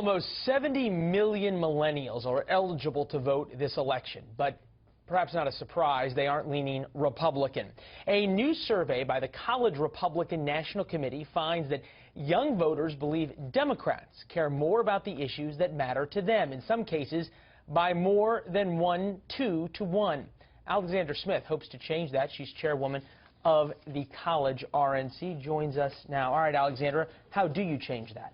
Almost 70 million millennials are eligible to vote this election, but perhaps not a surprise, they aren't leaning Republican. A new survey by the College Republican National Committee finds that young voters believe Democrats care more about the issues that matter to them, in some cases by more than 2 to 1. Alexandra Smith hopes to change that. She's chairwoman of the college RNC, joins us now. All right, Alexandra, how do you change that?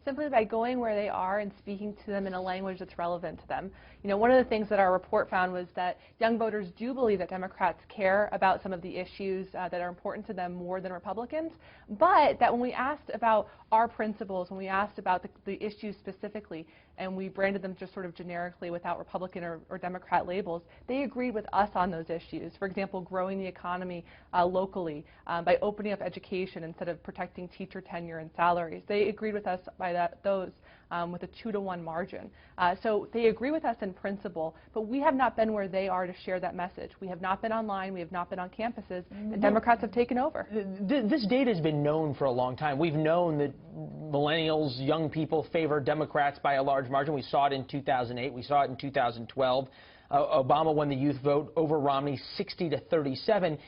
Simply by going where they are and speaking to them in a language that's relevant to them. You know, one of the things that our report found was that young voters do believe that Democrats care about some of the issues that are important to them more than Republicans, but that when we asked about our principles, when we asked about the issues specifically, and we branded them just sort of generically without Republican or Democrat labels, they agreed with us on those issues. For example, growing the economy locally by opening up education instead of protecting teacher tenure and salaries. They agreed with us by those with a 2 to 1 margin. So they agree with us in principle, but we have not been where they are to share that message. We have not been online, we have not been on campuses, and Democrats have taken over. This data has been known for a long time. We've known that millennials, young people, favor Democrats by a large margin. We saw it in 2008. We saw it in 2012. Obama won the youth vote over Romney 60 to 37.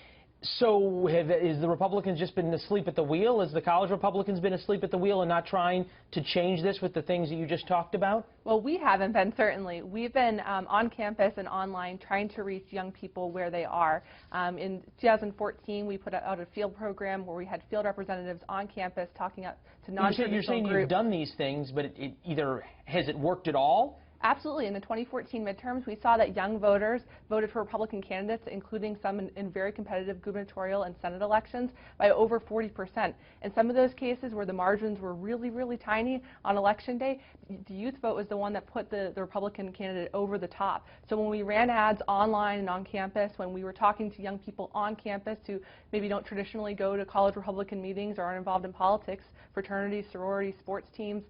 So is the Republicans just been asleep at the wheel? Has the college Republicans been asleep at the wheel and not trying to change this with the things that you just talked about? Well, we haven't been, certainly. We've been on campus and online trying to reach young people where they are. In 2014, we put out a field program where we had field representatives on campus talking to non-traditional groups. You're saying you've done these things, but has it worked at all? Absolutely. In the 2014 midterms, we saw that young voters voted for Republican candidates, including some in very competitive gubernatorial and Senate elections, by over 40%. In some of those cases where the margins were really, really tiny on Election Day, the youth vote was the one that put the Republican candidate over the top. So when we ran ads online and on campus, when we were talking to young people on campus who maybe don't traditionally go to college Republican meetings or aren't involved in politics, fraternities, sororities, sports teams,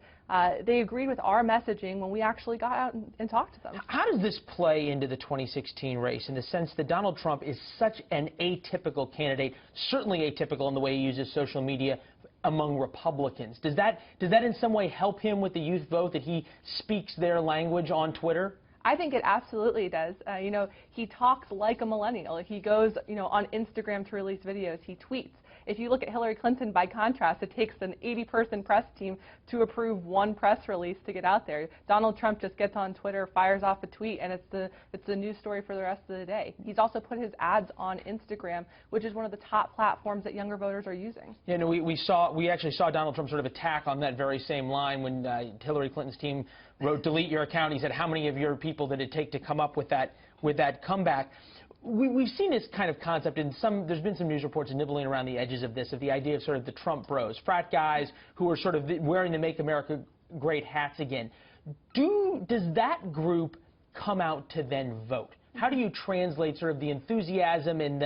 they agreed with our messaging when we actually got out and talked to them. How does this play into the 2016 race in the sense that Donald Trump is such an atypical candidate, certainly atypical in the way he uses social media among Republicans? Does that in some way help him with the youth vote, that he speaks their language on Twitter? I think it absolutely does. You know, he talks like a millennial. He goes, on Instagram to release videos. He tweets. If you look at Hillary Clinton, by contrast, it takes an 80-person press team to approve one press release to get out there. Donald Trump just gets on Twitter, fires off a tweet, and it's the news story for the rest of the day. He's also put his ads on Instagram, which is one of the top platforms that younger voters are using. Yeah, no, we actually saw Donald Trump sort of attack on that very same line when Hillary Clinton's team wrote "delete your account." He said, "How many of your people did it take to come up with that comeback?" We've seen this kind of concept, and there's been some news reports nibbling around the edges of this, of the idea of sort of the Trump bros, frat guys who are sort of wearing the Make America Great hats again. Does that group come out to then vote? How do you translate sort of the enthusiasm and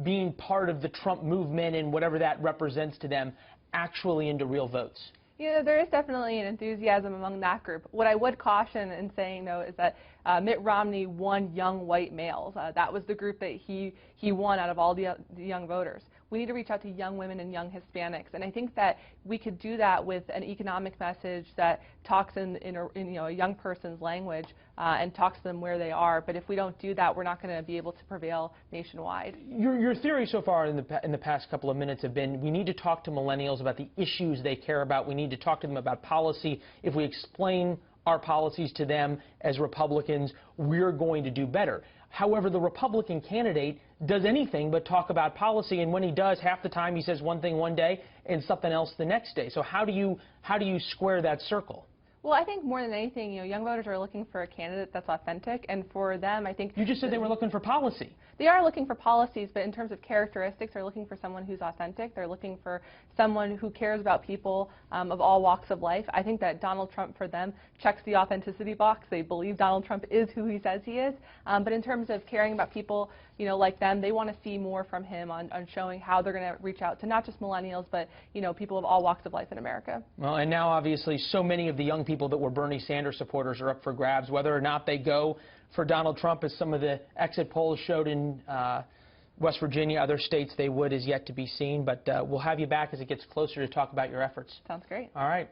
being part of the Trump movement and whatever that represents to them actually into real votes? You know, there is definitely an enthusiasm among that group. What I would caution in saying, though, is that Mitt Romney won young white males. That was the group that he won out of all the young voters. We need to reach out to young women and young Hispanics, and I think that we could do that with an economic message that talks in a young person's language and talks to them where they are. But if we don't do that, we're not going to be able to prevail nationwide. Your theory so far in the past couple of minutes have been we need to talk to millennials about the issues they care about. We need to talk to them about policy. If we explain our policies to them as Republicans, we're going to do better. However, the Republican candidate does anything but talk about policy, and when he does, half the time he says one thing one day and something else the next day. So how do you square that circle? Well, I think more than anything, young voters are looking for a candidate that's authentic, and for them, I think... You just said they were looking for policy. They are looking for policies, but in terms of characteristics, they're looking for someone who's authentic. They're looking for someone who cares about people of all walks of life. I think that Donald Trump, for them, checks the authenticity box. They believe Donald Trump is who he says he is. But in terms of caring about people, like them, they want to see more from him on showing how they're going to reach out to not just millennials, but, people of all walks of life in America. Well, and now, obviously, so many of the young people that were Bernie Sanders supporters are up for grabs. Whether or not they go for Donald Trump, as some of the exit polls showed in West Virginia, other states they would, is yet to be seen. But we'll have you back as it gets closer to talk about your efforts. Sounds great. All right.